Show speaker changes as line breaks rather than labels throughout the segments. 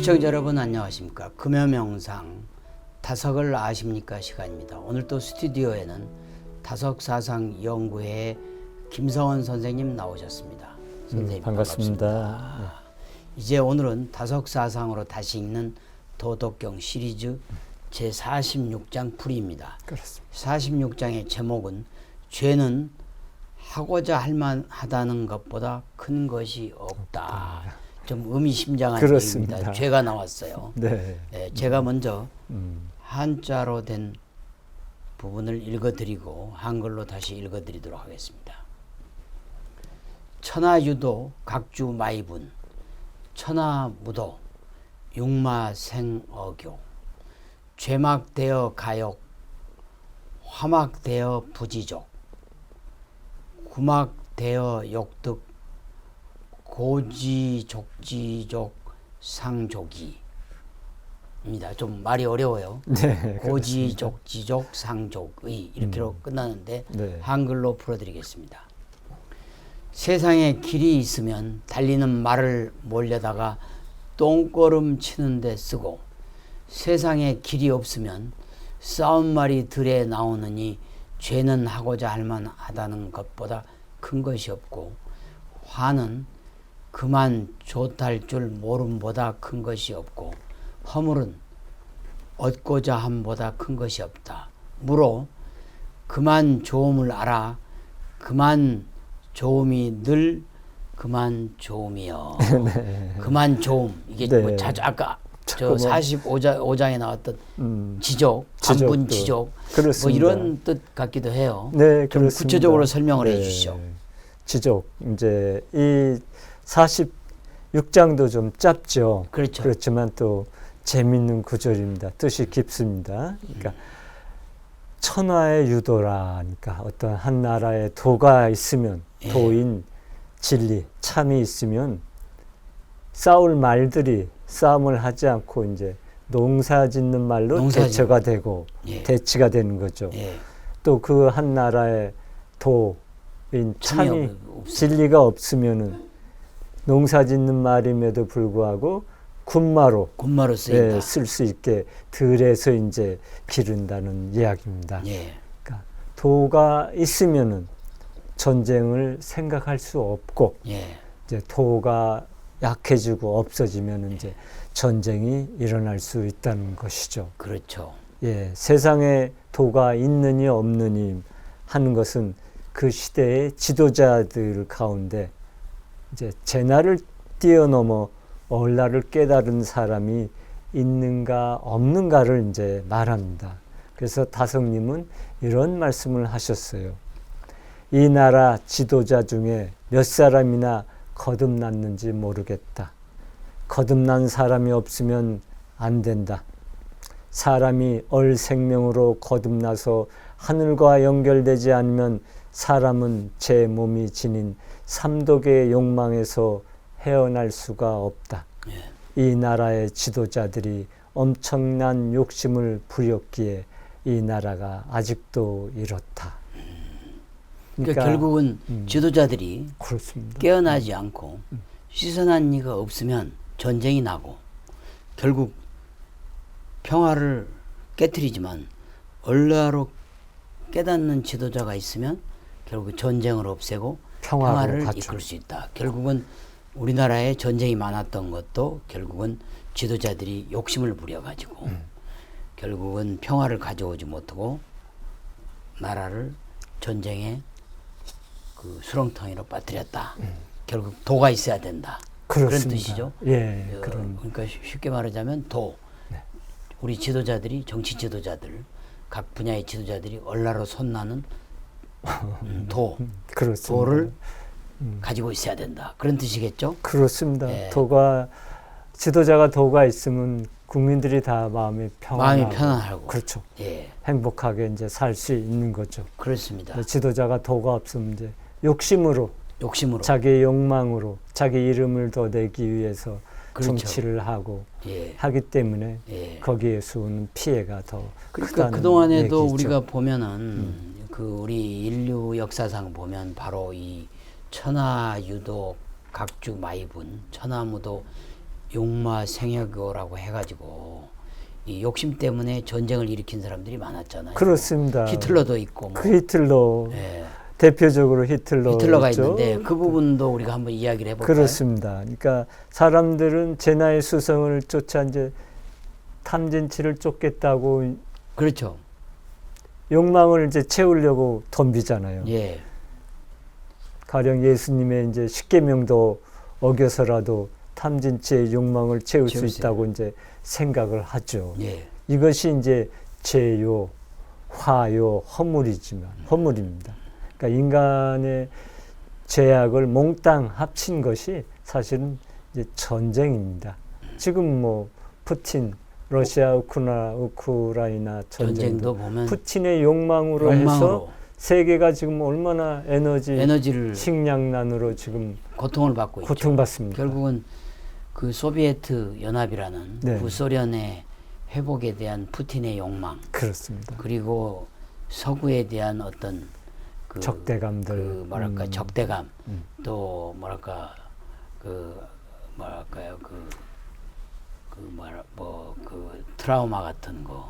시청자 여러분 안녕하십니까. 금요명상 다석을 아십니까 시간입니다. 오늘 또 스튜디오에는 다석사상연구회의 김성원 선생님 나오셨습니다. 선생님
반갑습니다.
이제 오늘은 다석사상으로 다시 읽는 도덕경 시리즈 제46장 풀이입니다.
그렇습니다.
46장의 제목은 죄는 하고자 할만하다는 것보다 큰 것이 없다. 좀 의미심장한
그렇습니다.
얘기입니다. 죄가 나왔어요.
네.
제가 먼저 한자로 된 부분을 읽어드리고 한글로 다시 읽어드리도록 하겠습니다. 천하유도 각주마이분 천하무도 육마생어교 죄막되어 가욕 화막되어 부지족 구막되어 욕득 고지족지족 상족이입니다. 좀 말이 어려워요.
네,
고지족지족 상족의 이렇게로 끝나는데
네.
한글로 풀어드리겠습니다. 세상에 길이 있으면 달리는 말을 몰려다가 똥걸음 치는 데 쓰고 세상에 길이 없으면 싸움말이 들에 나오느니 죄는 하고자 할만하다는 것보다 큰 것이 없고 화는 그만 좋다할 줄 모름보다 큰 것이 없고 허물은 얻고자 함보다 큰 것이 없다. 무로 그만 좋음을 알아 그만 좋음이 늘 그만 좋음이여.
네.
그만 좋음 이게
네.
뭐 자주 아까 저 45장에 나왔던 지족, 안분 지족 뭐 이런 뜻 같기도 해요.
네,
좀
그렇습니다.
구체적으로 설명을 해주시죠.
지족 이제 이 46장도 좀 짧죠.
그렇죠.
그렇지만 또 재밌는 구절입니다. 뜻이 깊습니다. 그러니까 천하의 유도라니까 어떤 한 나라의 도가 있으면 도인 진리 참이 있으면 싸울 말들이 싸움을 하지 않고 이제 농사 짓는 말로 대처가 되고 대치가 되는 거죠. 또 그 한 나라의 도인 참이 진리가 없으면은 농사 짓는 말임에도 불구하고 군마로
쓰인다.
쓸 수 있게 들에서 이제 기른다는 이야기입니다. 그러니까 도가 있으면은 전쟁을 생각할 수 없고 이제 도가 약해지고 없어지면 이제 전쟁이 일어날 수 있다는 것이죠.
그렇죠.
세상에 도가 있느니 없느니 하는 것은 그 시대의 지도자들 가운데 이제 제나를 뛰어넘어 얼라를 깨달은 사람이 있는가 없는가를 이제 말합니다. 그래서 다성님은 이런 말씀을 하셨어요. 이 나라 지도자 중에 몇 사람이나 거듭났는지 모르겠다. 거듭난 사람이 없으면 안 된다. 사람이 얼생명으로 거듭나서 하늘과 연결되지 않으면 사람은 제 몸이 지닌 삼독의 욕망에서 헤어날 수가 없다. 이 나라의 지도자들이 엄청난 욕심을 부렸기에 이 나라가 아직도 이렇다.
그러니까 결국은 지도자들이
그렇습니다.
깨어나지 않고 씻어난 이가 없으면 전쟁이 나고 결국 평화를 깨트리지만 얼라로 깨닫는 지도자가 있으면 결국 전쟁을 없애고 평화를 이끌 수 있다. 결국은 우리나라에 전쟁이 많았던 것도 결국은 지도자들이 욕심을 부려가지고 결국은 평화를 가져오지 못하고 나라를 전쟁의 그 수렁텅이로 빠뜨렸다. 결국 도가 있어야 된다.
그렇습니다.
그런 뜻이죠. 그러니까 쉽게 말하자면 도. 우리 지도자들이 정치 지도자들 각 분야의 지도자들이 얼라로 손나는 도를 가지고 있어야 된다. 그런 뜻이겠죠?
그렇습니다. 지도자가 도가 있으면 국민들이 다 마음이
편안하고
그렇죠. 행복하게 이제 살 수 있는 거죠.
그렇습니다.
지도자가 도가 없으면 이제 욕심으로 자기의 욕망으로 자기 이름을 더 내기 위해서 정치를 하고 하기 때문에 거기에서 오는 피해가 더 크다는
그동안에도
얘기죠.
우리가 보면은 그 우리 인류 역사상 보면 바로 이 천하유도 각주마이분 천하무도 용마 생여교라고 해가지고 이 욕심 때문에 전쟁을 일으킨 사람들이 많았잖아요.
그렇습니다.
히틀러도 있고 뭐.
그 히틀러
예.
대표적으로 히틀러가
있죠. 있는데 그 부분도 우리가 한번 이야기를 해볼까요?
그렇습니다. 그러니까 사람들은 제나의 수성을 쫓아 이제 탐진치를 쫓겠다고
그렇죠.
욕망을 이제 채우려고 덤비잖아요.
예.
가령 예수님의 이제 십계명도 어겨서라도 탐진치의 욕망을 채울 수 있다고 이제 생각을 하죠.
예.
이것이 이제 죄요, 화요, 허물입니다. 그러니까 인간의 죄악을 몽땅 합친 것이 사실은 이제 전쟁입니다. 지금 뭐 푸틴, 러시아 우크라이나 전쟁도 보면 푸틴의 욕망으로 해서 세계가 지금 얼마나 에너지를 식량난으로 지금
고통을 받고
고통받습니다.
결국은 그 소비에트 연합이라는
네.
구소련의 회복에 대한 푸틴의 욕망,
그렇습니다.
그리고 서구에 대한 어떤 그
적대감들,
그 뭐랄까 적대감, 또 뭐랄까 그 뭐랄까요 그 트라우마 같은 거,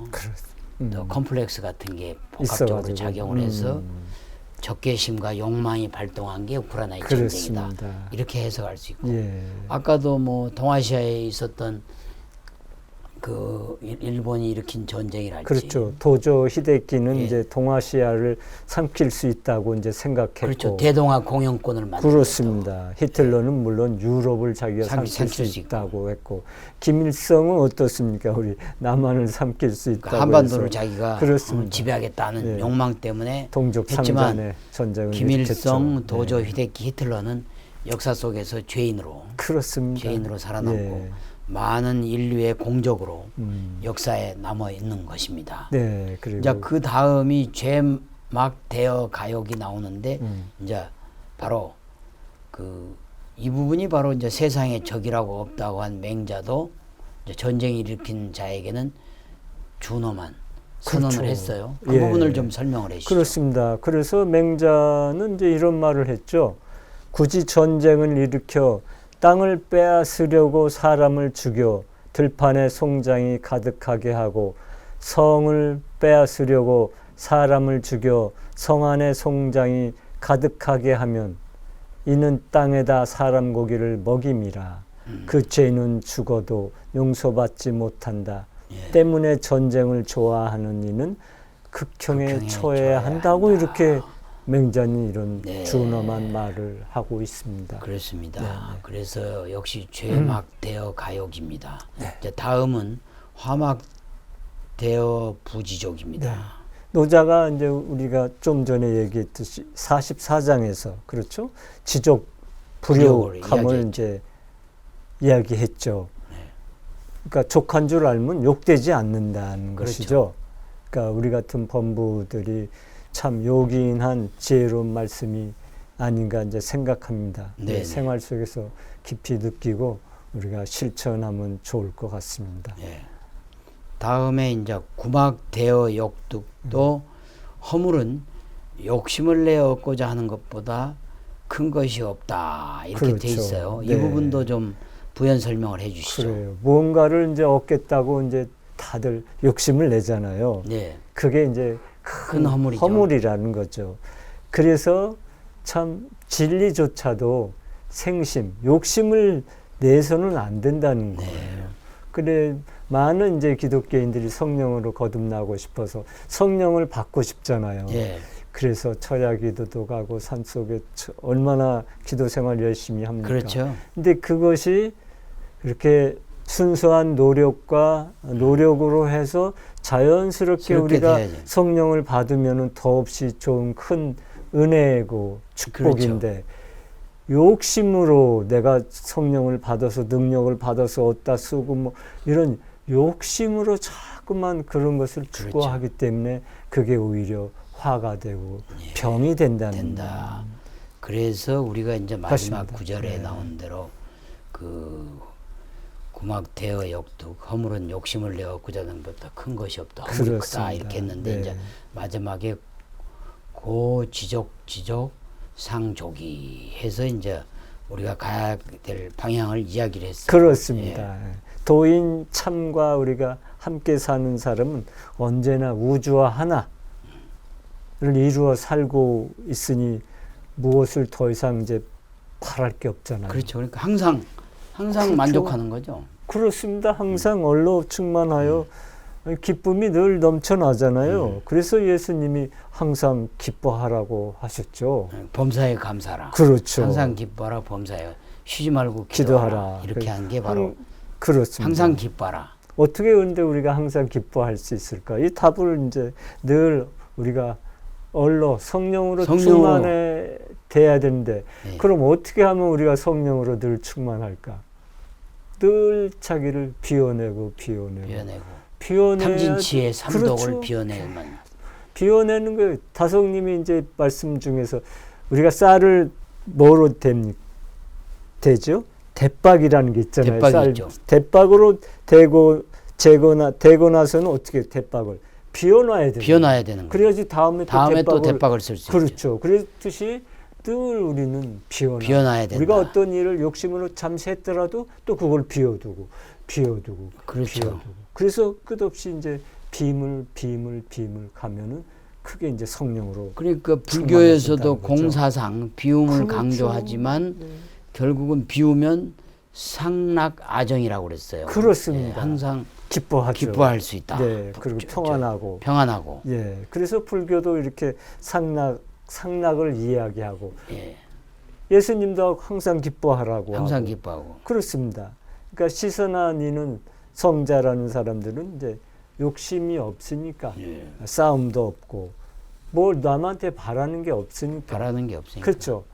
또 컴플렉스 같은 게 복합적으로 있어가지고. 작용을 해서 적개심과 욕망이 발동한 게 우크라이나의 전쟁이다. 이렇게 해석할 수 있고,
예.
아까도 뭐 동아시아에 있었던 그 일본이 일으킨 전쟁이랄지.
그렇죠. 도조 히데키는
예.
이제 동아시아를 삼킬 수 있다고 이제 생각했고.
그렇죠. 대동아 공영권을 만들었죠.
그렇습니다. 히틀러는 물론 유럽을 자기가 삼킬 수 있다고 했고, 김일성은 어떻습니까? 우리 남한을 삼킬 수 있다고
그러니까 한반도를 자기가
그렇습니다.
지배하겠다는
예.
욕망 때문에
동족
했지만
상잔의 전쟁을
김일성,
일으켰죠.
도조,
네.
히데키, 히틀러는 역사 속에서 죄인으로
그렇습니다.
죄인으로 살아남고
예.
많은 인류의 공적으로 역사에 남아 있는 것입니다.
네, 그리고
이제 그 다음이 죄막 대여 가욕이 나오는데 이제 바로 그 이 부분이 바로 이제 세상에 적이라고 없다고 한 맹자도 이제 전쟁 일으킨 자에게는 준엄한 선언을
그렇죠.
했어요. 그
예.
부분을 좀 설명을 해주시죠.
그렇습니다. 그래서 맹자는 이제 이런 말을 했죠. 굳이 전쟁을 일으켜 땅을 빼앗으려고 사람을 죽여 들판에 송장이 가득하게 하고 성을 빼앗으려고 사람을 죽여 성 안에 송장이 가득하게 하면 이는 땅에다 사람 고기를 먹임이라. 그 죄는 죽어도 용서받지 못한다.
예.
때문에 전쟁을 좋아하는 이는 극형에 처해야 한다고 이렇게 맹자는 이런
네.
준엄한 말을 하고 있습니다.
그렇습니다.
네.
그래서 역시 죄막 대여 가욕입니다.
네.
이제 다음은 화막 대여 부지족입니다.
네. 노자가 이제 우리가 좀 전에 얘기했듯이 44장에서 그렇죠? 지족 불효함을 이제 이야기했죠.
네.
그러니까 족한 줄 알면 욕되지 않는다는
그렇죠.
것이죠. 그러니까 우리 같은 범부들이 참 요긴한 지혜로운 말씀이 아닌가 이제 생각합니다. 생활 속에서 깊이 느끼고 우리가 실천하면 좋을 것 같습니다.
네. 다음에 이제 구막 대여 역득도 허물은 욕심을 내어 얻고자 하는 것보다 큰 것이 없다 이렇게
그렇죠.
돼 있어요.
네.
이 부분도 좀 부연 설명을 해주시죠.
그래요. 무언가를 이제 얻겠다고 이제 다들 욕심을 내잖아요.
네.
그게 이제 큰
허물이죠.
허물이라는 거죠. 그래서 참 진리조차도 생심, 욕심을 내서는 안 된다는 거예요. 그래 많은 이제 기독교인들이 성령으로 거듭나고 싶어서 성령을 받고 싶잖아요.
예.
그래서 처야 기도도 가고 산속에 얼마나 기도 생활 열심히 합니까?
그렇죠.
근데 그것이 그렇게 순수한 노력으로 해서 자연스럽게 우리가
돼야지.
성령을 받으면은 더없이 좋은 큰 은혜고 축복인데 그렇죠. 욕심으로 내가 성령을 받아서 능력을 받아서 얻다 쓰고 뭐 이런 욕심으로 자꾸만 그런 것을 추구하기 때문에 그게 오히려 화가 되고 병이 된다.
그래서 우리가 이제 마지막
그렇습니다.
구절에 나온 대로 그 구막 대여 역득 허물은 욕심을 내어 얻고자 하는 것보다 큰 것이 없다. 허물이 크다 이렇게 했는데 이제 마지막에 고 지족 상족이 해서 이제 우리가 가야 될 방향을 이야기를 했어요.
그렇습니다. 예. 도인 참과 우리가 함께 사는 사람은 언제나 우주와 하나를 이루어 살고 있으니 무엇을 더 이상 이제 바랄 게 없잖아요.
그렇죠. 그러니까 항상 그렇죠. 만족하는 거죠.
그렇습니다. 항상 얼로 충만하여 기쁨이 늘 넘쳐나잖아요. 그래서 예수님이 항상 기뻐하라고 하셨죠.
범사에 감사라.
그렇죠.
항상 기뻐하라 범사에 쉬지 말고 기도하라. 이렇게 한 게 바로
그렇습니다.
항상 기뻐하라.
어떻게 근데 우리가 항상 기뻐할 수 있을까? 이 답을 이제 늘 우리가 얼로 성령으로 충만해 돼야 되는데 네. 그럼 어떻게 하면 우리가 성령으로 늘 충만할까? 늘 자기를 비워내고
탐진치의 삼독을 그렇죠. 비워내만.
비워내는 거 다성님이 이제 말씀 중에서 우리가 쌀을 뭐로 되죠? 대박이라는 게 있잖아요.
대박이 있죠.
대박으로 되고 나서는 어떻게 대박을 비워놔야 되는 거예요. 그래야지 다음에
또 대박을 쓸 수 있죠.
그렇죠. 그렇듯이 늘 우리는 비워놔야 된다. 우리가 어떤 일을 욕심으로 잠시 했더라도 또 그걸 비워두고
그렇죠.
그래서 끝없이 이제 빔을 가면은 크게 이제 성령으로.
그러니까 불교에서도 공사상 비움을 그렇죠. 강조하지만 네. 결국은 비우면 상락아정이라고 그랬어요.
그렇습니다.
예, 항상
기뻐할
수 있다.
네, 그리고
평안하고.
예, 그래서 불교도 이렇게 상락을 이야기하고. 예. 예수님도 항상 기뻐하라고.
항상 기뻐하고.
그렇습니다. 그러니까 시선한이는 성자라는 사람들은 이제 욕심이 없으니까 예. 싸움도 없고 뭘 남한테 바라는 게 없으니까. 그렇죠.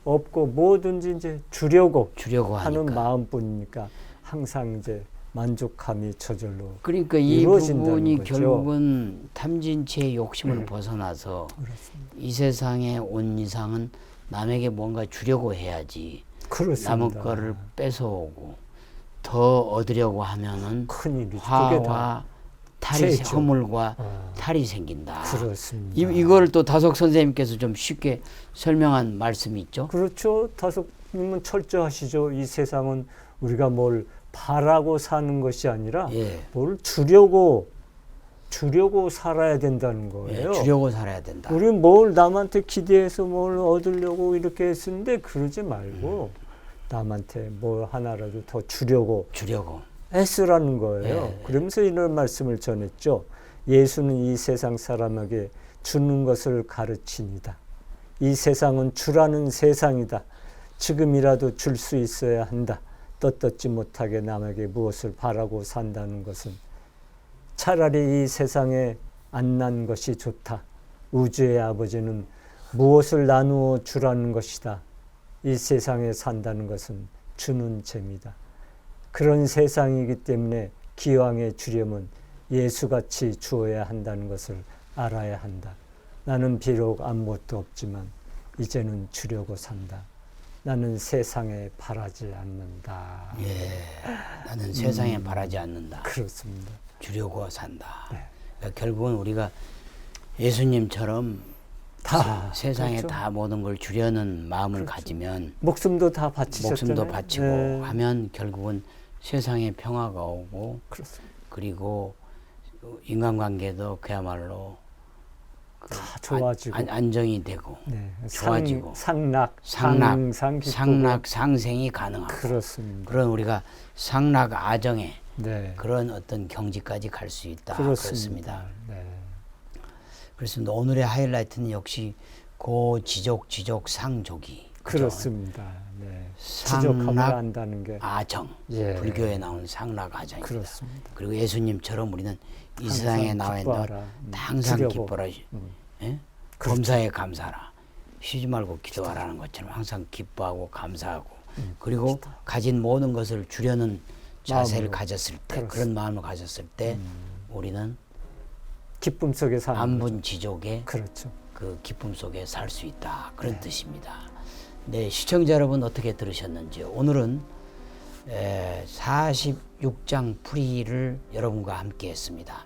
없고 뭐든지 이제 주려고 하는 마음뿐이니까 항상 이제 만족함이 저절로
그러니까 이 부분이 거죠. 결국은 탐진치의 욕심을 벗어나서 그렇습니다. 이 세상에 온 이상은 남에게 뭔가 주려고 해야지.
그렇습니다.
남의 거를 뺏어오고 더 얻으려고 하면은 화와 허물과 탈이 생긴다.
그렇습니다.
이걸 또 다속 선생님께서 좀 쉽게 설명한 말씀이 있죠.
그렇죠. 다속님은 철저하시죠. 이 세상은 우리가 뭘 바라고 사는 것이 아니라 예. 뭘 주려고 살아야 된다는 거예요.
예, 주려고 살아야 된다.
우리는 뭘 남한테 기대해서 뭘 얻으려고 이렇게 했는데 그러지 말고 남한테 뭘 하나라도 더 주려고 애쓰라는 거예요. 예. 그러면서 이런 말씀을 전했죠. 예수는 이 세상 사람에게 주는 것을 가르치니다. 이 세상은 주라는 세상이다. 지금이라도 줄 수 있어야 한다. 떳떳지 못하게 남에게 무엇을 바라고 산다는 것은 차라리 이 세상에 안 난 것이 좋다. 우주의 아버지는 무엇을 나누어 주라는 것이다. 이 세상에 산다는 것은 주는 재미다. 그런 세상이기 때문에 기왕에 주려면 예수같이 주어야 한다는 것을 알아야 한다. 나는 비록 아무것도 없지만 이제는 주려고 산다. 나는 세상에 바라지 않는다.
예, 나는 세상에 바라지 않는다.
그렇습니다.
주려고 산다. 네. 그러니까 결국은 우리가 예수님처럼 세상에 그렇죠. 다 모든 걸 주려는 마음을 그렇죠. 가지면
목숨도 다 바치셨잖아요.
목숨도 바치고 네. 하면 결국은 세상에 평화가 오고
그렇습니다.
그리고 인간관계도 그야말로
다 좋아지고
안정이 되고
네.
좋아지고 상생이 가능하고
그렇습니다.
그런 우리가 상락아정의
네.
그런 어떤 경지까지 갈 수 있다.
그렇습니다.
네. 그렇습니다. 오늘의 하이라이트는 역시 고지족 상족이
그렇습니다. 네. 지족함을 안다는 게
아정
예.
불교에 나온 상락아정입니다.
그렇습니다.
그리고 예수님처럼 우리는 이 세상에 나와 있는 항상 기뻐라. 예? 범사에 감사라. 쉬지 말고 기도하라는 것처럼 항상 기뻐하고 감사하고 그리고 가진 모든 것을 주려는 자세를 가졌을 때 그렇습니다. 그런 마음을 가졌을 때 우리는
기쁨 속에 사는
안분지족의
그렇죠.
그 기쁨 속에 살 수 있다. 그런 네. 뜻입니다. 네, 시청자 여러분 어떻게 들으셨는지요? 오늘은 46장 풀이를 여러분과 함께 했습니다.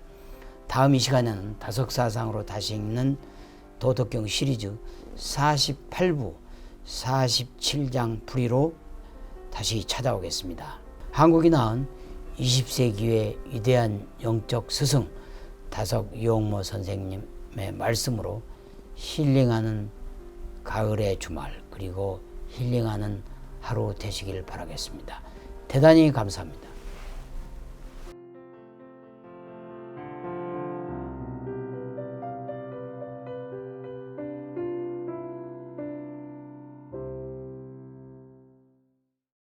다음 이 시간에는 다석사상으로 다시 읽는 도덕경 시리즈 48부 47장 풀이로 다시 찾아오겠습니다. 한국이 낳은 20세기의 위대한 영적 스승 다석 유홍모 선생님의 말씀으로 힐링하는 가을의 주말 그리고 힐링하는 하루 되시길 바라겠습니다. 대단히 감사합니다.